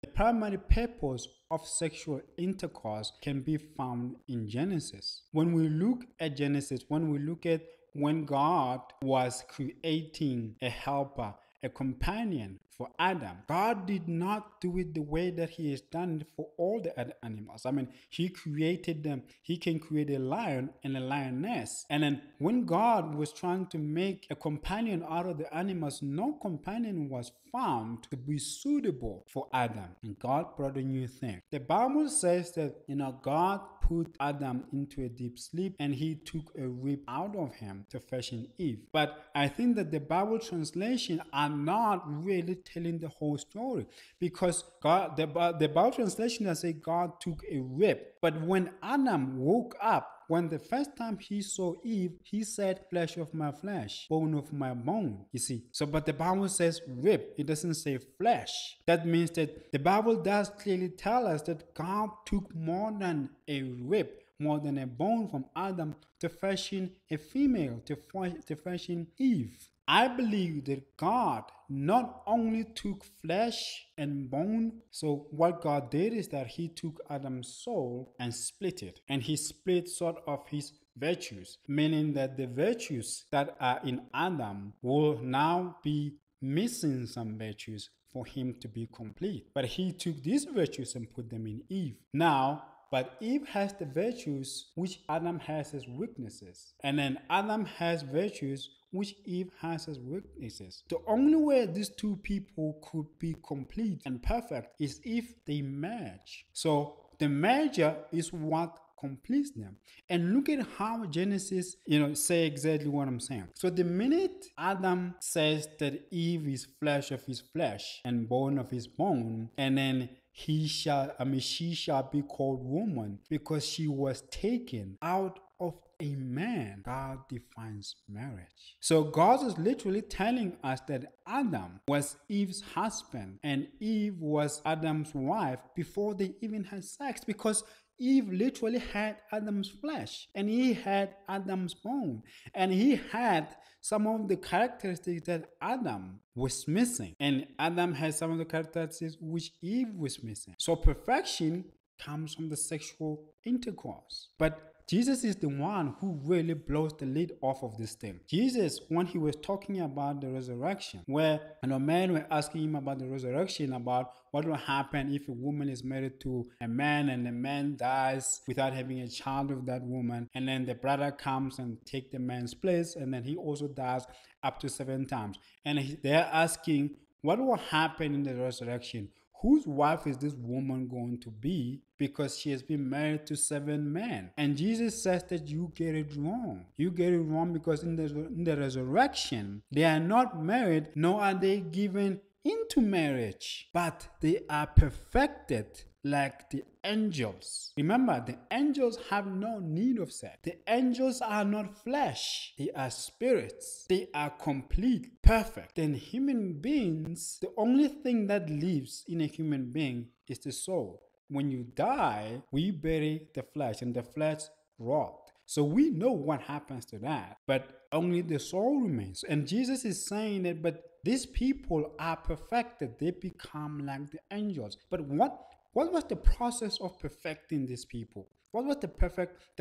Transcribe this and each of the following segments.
The primary purpose of sexual intercourse can be found in Genesis. When we look at Genesis, when we look at when God was creating a helper, a companion for Adam, God did not do it the way that he has done it for all the other animals. I mean, he created them. He can create a lion and a lioness. And then when God was trying to make a companion out of the animals, no companion was found to be suitable for Adam. And God brought a new thing. The Bible says that, God put Adam into a deep sleep and he took a rib out of him to fashion Eve. But I think that the Bible translation are not really telling the whole story, because the Bible translation that say God took a rib. But when Adam woke up, when the first time he saw Eve, he said, flesh of my flesh, bone of my bone. You see, but the Bible says rib. It doesn't say flesh. That means that the Bible does clearly tell us that God took more than a rib, more than a bone from Adam to fashion a female, to fashion Eve. I believe that God not only took flesh and bone, so what God did is that he took Adam's soul and split it. And he split sort of his virtues, meaning that the virtues that are in Adam will now be missing some virtues for him to be complete. But he took these virtues and put them in Eve. But Eve has the virtues which Adam has as weaknesses. And then Adam has virtues which Eve has as weaknesses. The only way these two people could be complete and perfect is if they merge. So the merger is what completes them. And look at how Genesis, say exactly what I'm saying. So the minute Adam says that Eve is flesh of his flesh and bone of his bone, and then she shall be called woman because she was taken out of a man. God defines marriage. So God is literally telling us that Adam was Eve's husband and Eve was Adam's wife before they even had sex, because Eve literally had Adam's flesh and he had Adam's bone, and he had some of the characteristics that Adam was missing, and Adam had some of the characteristics which Eve was missing. So perfection comes from the sexual intercourse. But Jesus is the one who really blows the lid off of this thing. Jesus, when he was talking about the resurrection, where men were asking him about the resurrection, about what will happen if a woman is married to a man and the man dies without having a child with that woman, and then the brother comes and takes the man's place, and then he also dies up to 7 times. And they're asking, what will happen in the resurrection? Whose wife is this woman going to be, because she has been married to 7 men? And Jesus says that you get it wrong. You get it wrong because in the resurrection, they are not married, nor are they given into marriage, but they are perfected like the angels. Remember, the angels have no need of sex. The angels are not flesh. They are spirits. They are complete, perfect. Then human beings, the only thing that lives in a human being is the soul. When you die, we bury the flesh and the flesh rot. So we know what happens to that, but only the soul remains. And Jesus is saying that, but these people are perfected. They become like the angels. But what was the process of perfecting these people? What was the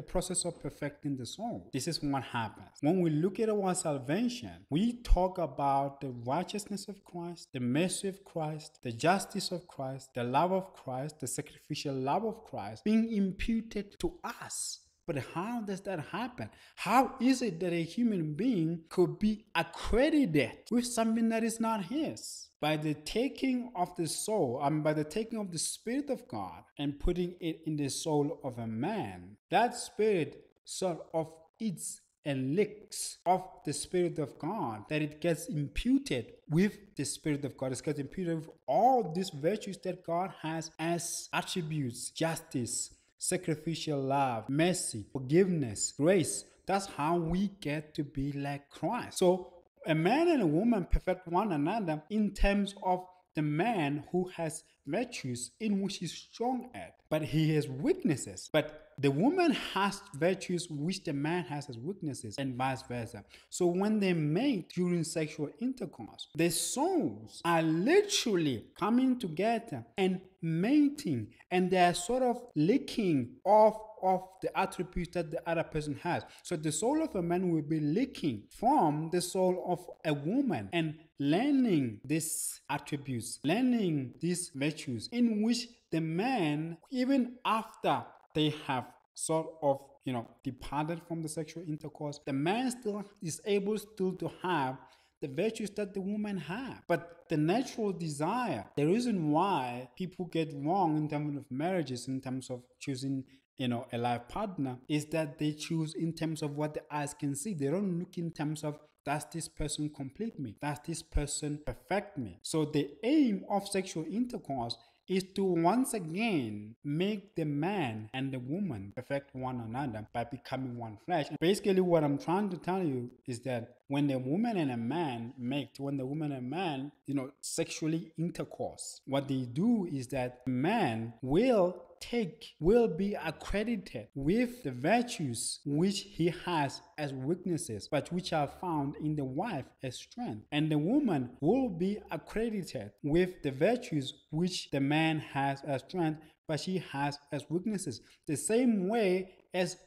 process of perfecting the soul? This is what happens. When we look at our salvation, we talk about the righteousness of Christ, the mercy of Christ, the justice of Christ, the love of Christ, the sacrificial love of Christ being imputed to us. But how does that happen? How is it that a human being could be accredited with something that is not his? By the taking of the soul, by the taking of the Spirit of God and putting it in the soul of a man. That Spirit sort of eats and licks of the Spirit of God, that it gets imputed with the Spirit of God. It gets imputed with all these virtues that God has as attributes: justice, sacrificial love, mercy, forgiveness, grace. That's how we get to be like Christ. So a man and a woman perfect one another in terms of the man who has virtues in which he's strong at, but he has weaknesses. But the woman has virtues which the man has as weaknesses, and vice versa. So when they mate during sexual intercourse, their souls are literally coming together and mating, and they're sort of licking off of the attributes that the other person has. So the soul of a man will be licking from the soul of a woman and learning these attributes, learning these virtues, in which the man, even after they have sort of departed from the sexual intercourse, the man still is able still to have the virtues that the woman have. But the natural desire, the reason why people get wrong in terms of marriages, in terms of choosing a life partner, is that they choose in terms of what the eyes can see. They don't look in terms of, does this person complete me? Does this person perfect me? So the aim of sexual intercourse is to once again make the man and the woman perfect one another by becoming one flesh. And basically what I'm trying to tell you is that when the woman and a man mate, when the woman and man, sexually intercourse, what they do is that the man will be accredited with the virtues which he has as weaknesses, but which are found in the wife as strength. And the woman will be accredited with the virtues which the man has as strength, but she has as weaknesses. The same way as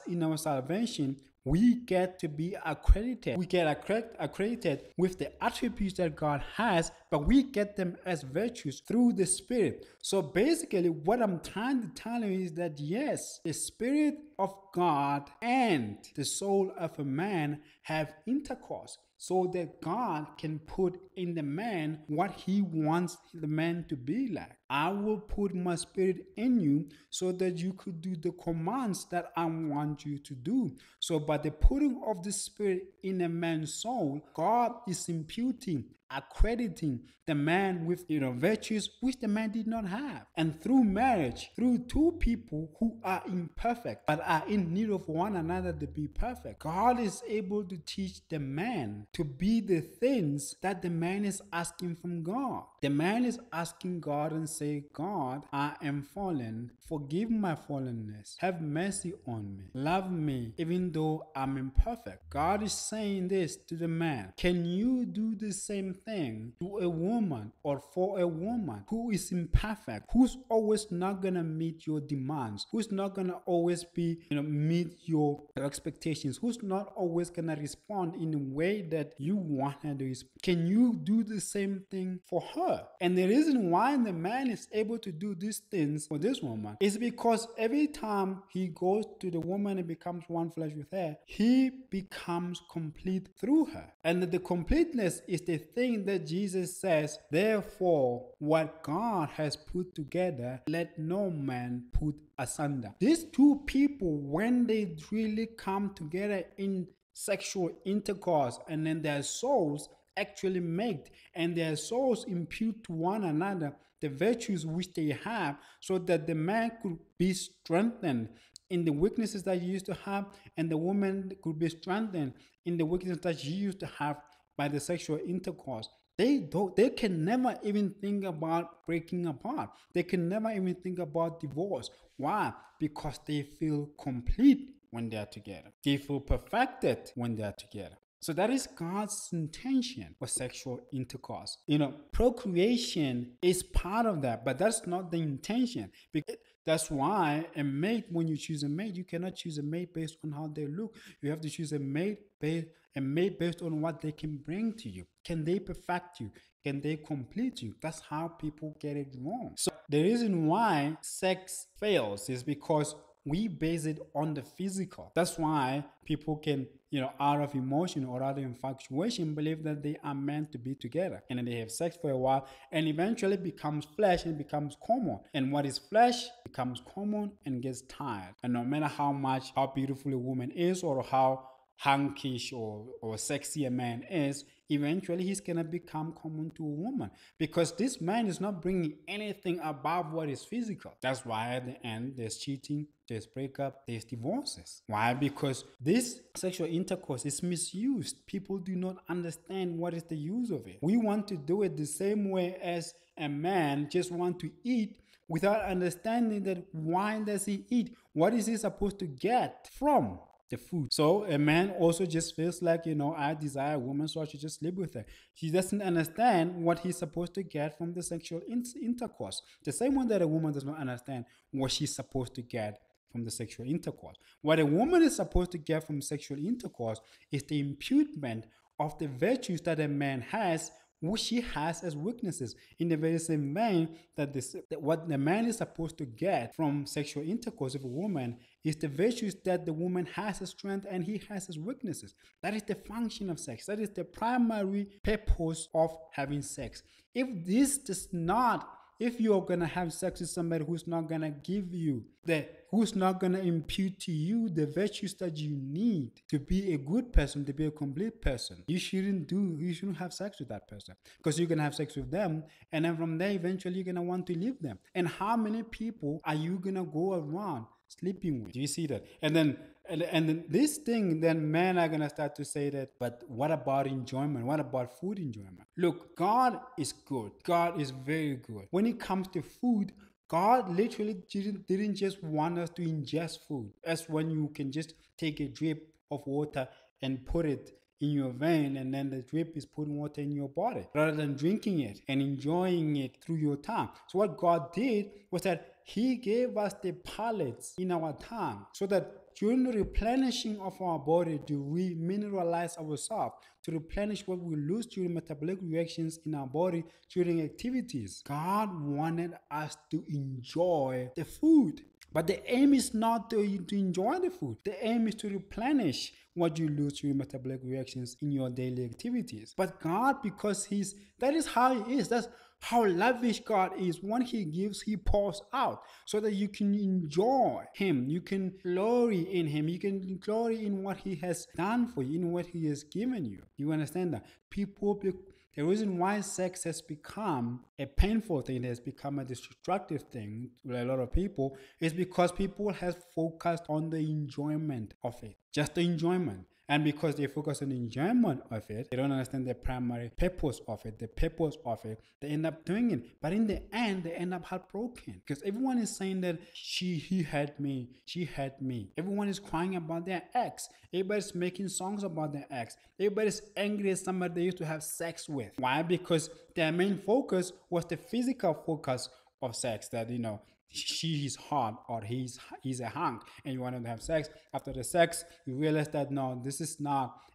in our salvation, we get to be accredited. We get accredited with the attributes that God has, but we get them as virtues through the Spirit. So basically, what I'm trying to tell you is that yes, the Spirit of God and the soul of a man have intercourse, so that God can put in the man what he wants the man to be like. I will put my spirit in you so that you could do the commands that I want you to do. So by the putting of the spirit in a man's soul, God is imputing, accrediting the man with virtues which the man did not have. And through marriage, through two people who are imperfect but are in need of one another to be perfect, God is able to teach the man to be the things that the man is asking from God. The man is asking God and say, God, I am fallen. Forgive my fallenness. Have mercy on me. Love me even though I'm imperfect. God is saying this to the man. Can you do the same thing to a woman or for a woman who is imperfect, who's always not gonna meet your demands, who's not gonna always be meet your expectations, who's not always gonna respond in a way that you want her to respond? Can you do the same thing for her? And the reason why the man is able to do these things for this woman is because every time he goes to the woman and becomes one flesh with her, he becomes complete through her. And the completeness is the thing that Jesus says, therefore, what God has put together, let no man put asunder. These two people, when they really come together in sexual intercourse, and then their souls actually mate, and their souls impute to one another the virtues which they have, so that the man could be strengthened in the weaknesses that he used to have, and the woman could be strengthened in the weaknesses that she used to have by the sexual intercourse. They can never even think about breaking apart. They can never even think about divorce. Why? Because they feel complete when they are together. They feel perfected when they are together. So that is God's intention for sexual intercourse. Procreation is part of that, but that's not the intention. That's why a mate, when you choose a mate, you cannot choose a mate based on how they look. You have to choose a mate based on what they can bring to you. Can they perfect you? Can they complete you? That's how people get it wrong. So the reason why sex fails is because we base it on the physical. That's why people can, out of emotion or out of infatuation, believe that they are meant to be together. And then they have sex for a while and eventually becomes flesh and becomes common. And what is flesh becomes common and gets tired. And no matter how beautiful a woman is or how hunkish or sexy a man is, eventually he's gonna become common to a woman, because this man is not bringing anything above what is physical. That's why at the end there's cheating, there's breakup, there's divorces. Why? Because this sexual intercourse is misused. People do not understand what is the use of it. We want to do it the same way as a man just want to eat, without understanding that why does he eat? What is he supposed to get from the food? So a man also just feels like, I desire a woman, so I should just sleep with her. He doesn't understand what he's supposed to get from the sexual intercourse. The same way that a woman does not understand what she's supposed to get from the sexual intercourse. What a woman is supposed to get from sexual intercourse is the imputement of the virtues that a man has, which she has as weaknesses, in the very same vein that what the man is supposed to get from sexual intercourse with a woman is the virtues that the woman has as strength and he has as weaknesses. That is the function of sex. That is the primary purpose of having sex. If you're gonna have sex with somebody who's not gonna give you who's not gonna impute to you the virtues that you need to be a good person, to be a complete person, you shouldn't have sex with that person, because you're gonna have sex with them, and then from there eventually you're gonna want to leave them. And how many people are you gonna go around sleeping with? Do you see that? And then this thing, then men are gonna start to say that, but what about enjoyment? What about food enjoyment? Look, God is good. God is very good. When it comes to food, God literally didn't just want us to ingest food. As when you can just take a drip of water and put it in your vein, and then the drip is putting water in your body, rather than drinking it and enjoying it through your tongue. So what God did was that He gave us the pellets in our tongue, so that during the replenishing of our body, to remineralize ourselves, to replenish what we lose during metabolic reactions in our body during activities, God wanted us to enjoy the food. But the aim is not to enjoy the food. The aim is to replenish what you lose during metabolic reactions in your daily activities. But God, because that is how He is. That's how lavish God is. When He gives, He pours out, so that you can enjoy Him. You can glory in Him. You can glory in what He has done for you, in what He has given you. You understand that? The reason why sex has become a painful thing, it has become a destructive thing to a lot of people, is because people have focused on the enjoyment of it. Just the enjoyment. And because they focus on the enjoyment of it, they don't understand the primary purpose of it, they end up doing it. But in the end, they end up heartbroken, because everyone is saying that he had me, she had me. Everyone is crying about their ex. Everybody's making songs about their ex. Everybody's angry at somebody they used to have sex with. Why? Because their main focus was the physical focus of sex, that, she is hot or he's a hunk, and you want to have sex. After the sex, you realize that no,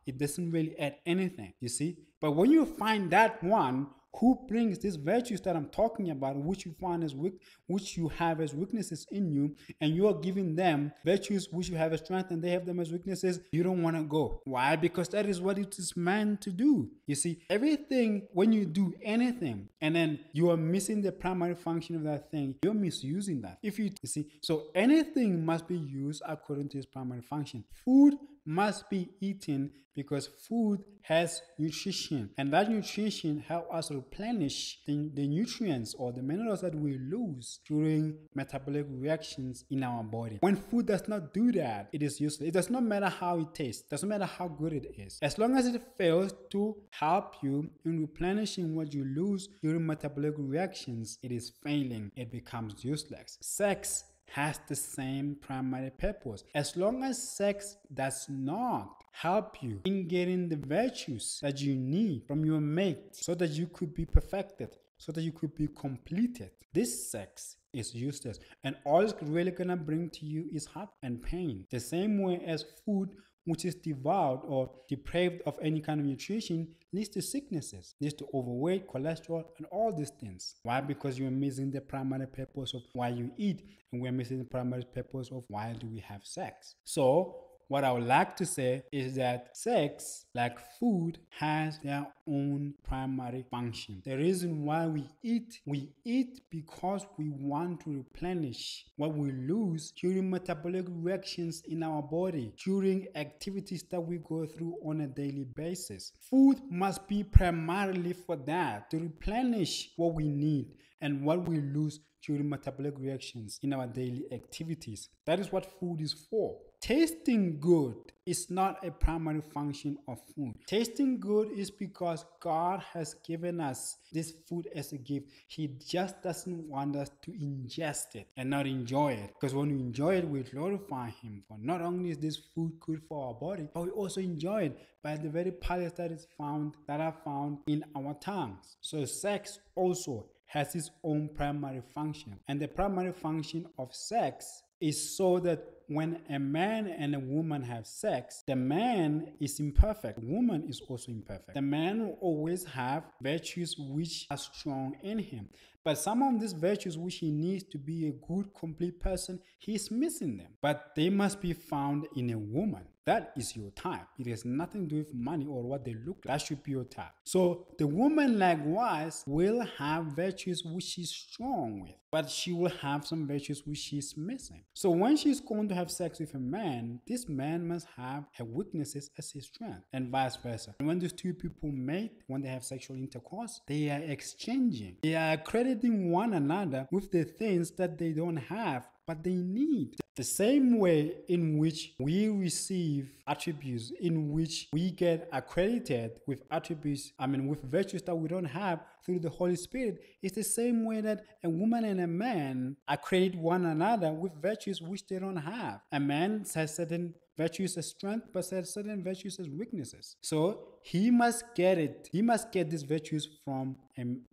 it doesn't really add anything, you see. But when you find that one who brings these virtues that I'm talking about, which you find as which you have as weaknesses in you, and you are giving them virtues which you have as strength and they have them as weaknesses, you don't want to go. Why? Because that is what it is meant to do. You see, everything, when you do anything and then you are missing the primary function of that thing, you're misusing that. You see, so anything must be used according to its primary function. Food must be eaten because food has nutrition, and that nutrition helps us replenish the nutrients or the minerals that we lose during metabolic reactions in our body. When food does not do that, it is useless. It does not matter how it tastes, it doesn't matter how good it is. As long as it fails to help you in replenishing what you lose during metabolic reactions, it is failing. It becomes useless. Sex has the same primary purpose. As long as sex does not help you in getting the virtues that you need from your mate so that you could be perfected, so that you could be completed, this sex is useless. And all it's really gonna bring to you is hurt and pain. The same way as food which is devoid or deprived of any kind of nutrition leads to sicknesses, leads to overweight, cholesterol, and all these things. Why? Because you're missing the primary purpose of why you eat, and we're missing the primary purpose of why do we have sex. So what I would like to say is that sex, like food, has their own primary function. The reason why we eat because we want to replenish what we lose during metabolic reactions in our body, during activities that we go through on a daily basis. Food must be primarily for that, to replenish what we need and what we lose during metabolic reactions in our daily activities. That is what food is for. Tasting good is not a primary function of food. Tasting good is because God has given us this food as a gift. He just doesn't want us to ingest it and not enjoy it. Because when we enjoy it, we glorify Him. For not only is this food good for our body, but we also enjoy it by the very parts that are found in our tongues. So sex also has its own primary function. And the primary function of sex is so that when a man and a woman have sex, the man is imperfect. The woman is also imperfect. The man will always have virtues which are strong in him. But some of these virtues which he needs to be a good, complete person, he's missing them. But they must be found in a woman. That is your type. It has nothing to do with money or what they look like. That should be your type. So the woman likewise will have virtues which she's strong with, but she will have some virtues which she's missing. So when she's going to have sex with a man, this man must have her weaknesses as his strength, and vice versa. And when those two people mate, when they have sexual intercourse, they are exchanging. They are crediting one another with the things that they don't have, but they need. The same way in which we receive attributes, in which we get accredited with attributes, with virtues that we don't have through the Holy Spirit, it's the same way that a woman and a man accredit one another with virtues which they don't have. A man has certain virtues as strength, but has certain virtues as weaknesses. So he must get it. He must get these virtues from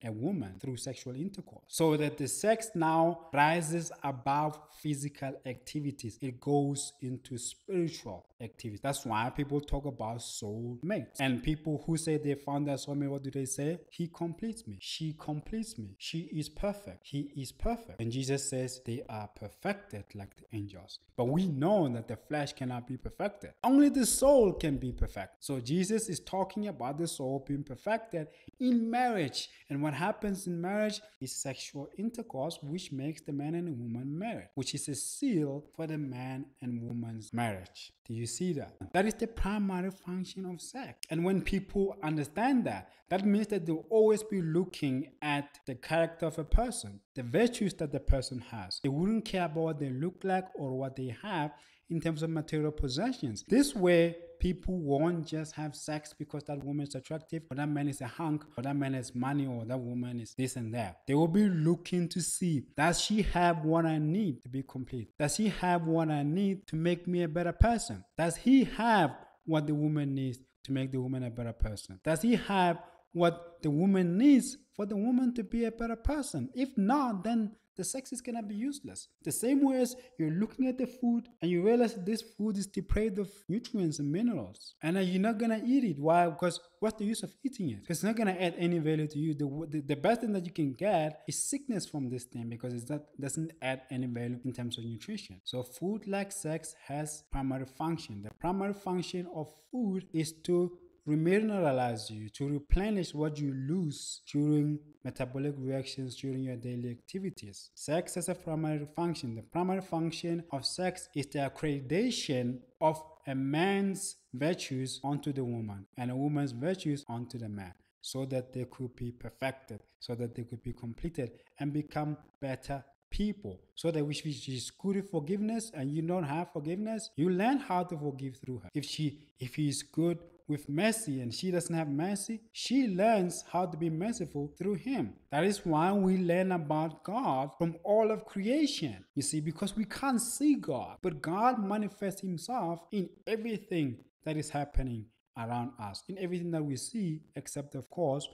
a woman through sexual intercourse, so that the sex now rises above physical activities. It goes into spiritual activities. That's why people talk about soul mates. And people who say they found their soulmate, what do they say? He completes me. She completes me. She is perfect. He is perfect. And Jesus says they are perfected like the angels. But we know that the flesh cannot be perfected. Only the soul can be perfect. So Jesus is talking about the soul being perfected in marriage. And what happens in marriage is sexual intercourse, which makes the man and the woman married, which is a seal for the man and woman's marriage. Do you see that? That is the primary function of sex. And when people understand that, that means that they'll always be looking at the character of a person, the virtues that the person has. They wouldn't care about what they look like or what they have in terms of material possessions. This way, people won't just have sex because that woman is attractive, or that man is a hunk, or that man has money, or that woman is this and that. They will be looking to see, does she have what I need to be complete? Does he have what I need to make me a better person? Does he have what the woman needs to make the woman a better person? Does he have what the woman needs for the woman to be a better person? If not, then the sex is going to be useless. The same way as you're looking at the food and you realize that this food is deprived of nutrients and minerals, and you're not going to eat it. Why? Because what's the use of eating it? Because it's not going to add any value to you. The best thing that you can get is sickness from this thing, because it doesn't add any value in terms of nutrition. So food, like sex, has primary function. The primary function of food is to remineralize you, to replenish what you lose during metabolic reactions during your daily activities. Sex has a primary function. The primary function of sex is the accreditation of a man's virtues onto the woman and a woman's virtues onto the man, so that they could be perfected, so that they could be completed and become better people. So that which is good with forgiveness and you don't have forgiveness, you learn how to forgive through her. If he is good with mercy and she doesn't have mercy, she learns how to be merciful through him. That is why we learn about God from all of creation. You see, because we can't see God, but God manifests himself in everything that is happening around us, in everything that we see, except of course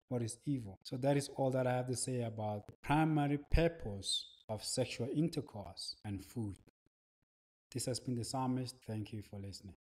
what is evil. So that is all that I have to say about the primary purpose of sexual intercourse and food. This has been the Psalmist. Thank you for listening.